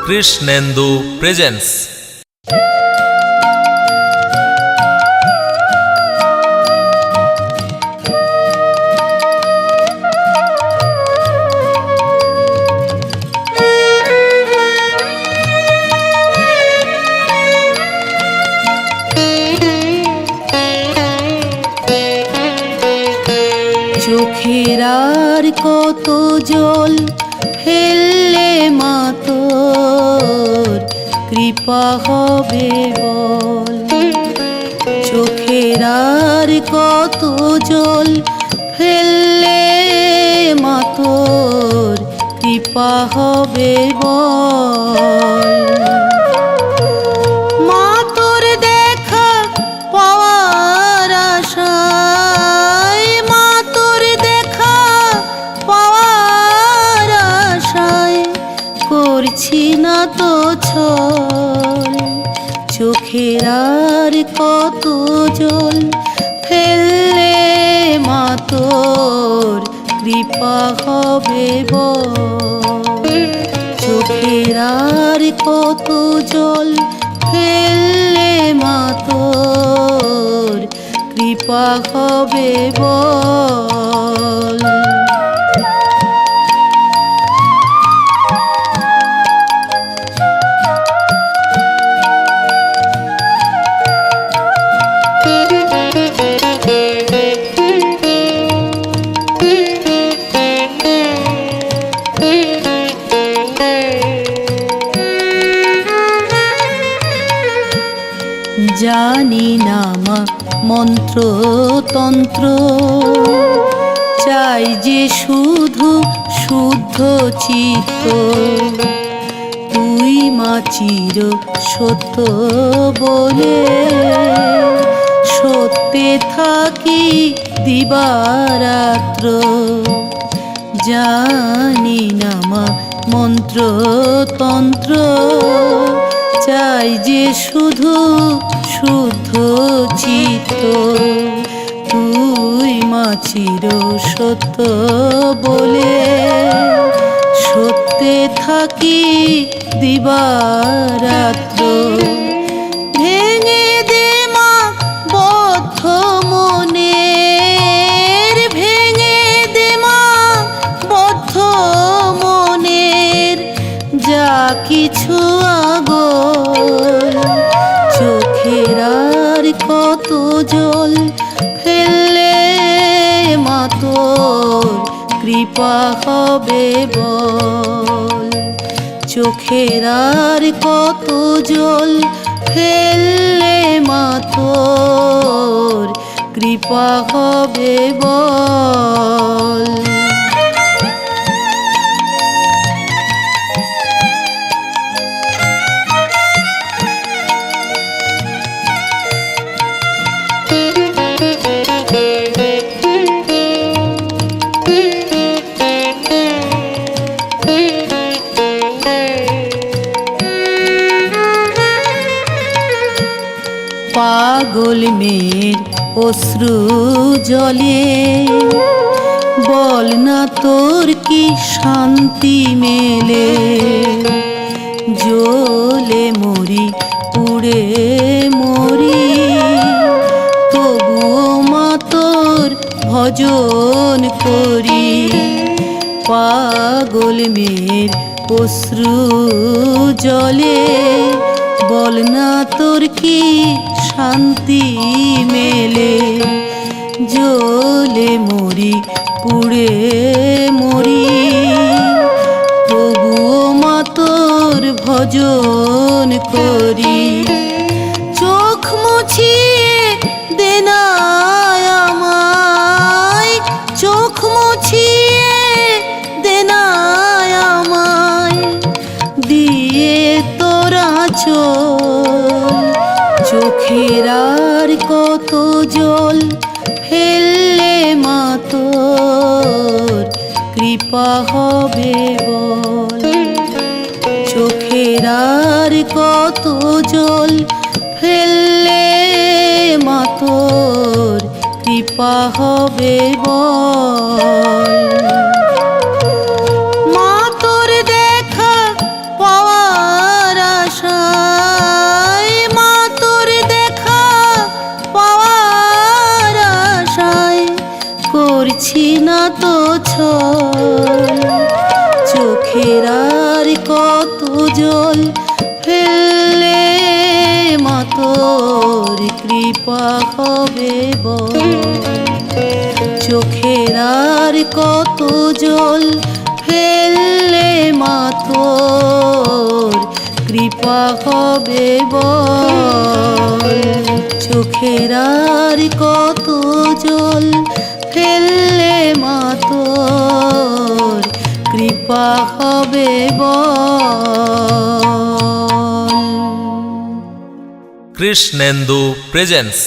Krishnendu presence. চোখের আর কত জল ফেললে মা তোর কৃপা হবে বল। চোখের আর কত জল ফেললে মা তোর কৃপা হবে বল। মা তোর দেখা পাওয়ার আশায়, মা তোর দেখা পাওয়ার আশায় করছি না তো ছল। চোখের আর কত জল ফেললে মা তোর কৃপা হবে বল। চোখের আর কত জল ফেললে মা তোর কৃপা হবে বল। জানি না মা মন্ত্র তন্ত্র, চাই যে শুধু শুদ্ধ চিত্ত। তুই মা চির সত্য বলে সত্যে থাকি দিবারাত্র। জানি না মা মন্ত্র তন্ত্র, চাই যে শুধু শুদ্ধ চিত্ত। তুই মা চির সত্য বলে সত্যে থাকি দিবারাত্র। ভেঙে দে মা বদ্ধ মনের, ভেঙে দে মা বদ্ধ মনের যা কিছু আগল। চোখের আর কত জল ফেললে মা তোর কৃপা হবে বল। চোখের আর কত জল ফেললে মা তোর কৃপা হবে বল। পাগল মেয়ের অশ্রু জলে বল না তোর কি শান্তি মেলে। জ্বলে মরি পুড়ে মরি তবুও মা তোর ভজন করি। পাগল মেয়ের অশ্রু জলে বল না তোর কি শান্তি মেলে। জ্বলে মরি পুড়ে মরি তবুও মা তোর ভজন করি। চোখ মুছিয়ে দে না আমায়, চোখ মুছিয়ে দে না আমায় দিয়ে তোরা চল। চোখের আর কত জল ফেললে মা তোর কৃপা হবে বল। চোখের আর কত জল ফেললে মা তোর কৃপা হবে বল। মা তোর দেখা পাওয়া করছি না তো ছল, চোখের আর কত জল ফেললে মা তোর কৃপা হবে বল। চোখের আর কত জল ফেললে মা তোর কৃপা হবে বল। চোখের আর কত জল ফেললে মা তোর কৃপা হবে বল। কৃষ্ণেন্দু প্রেজেন্স।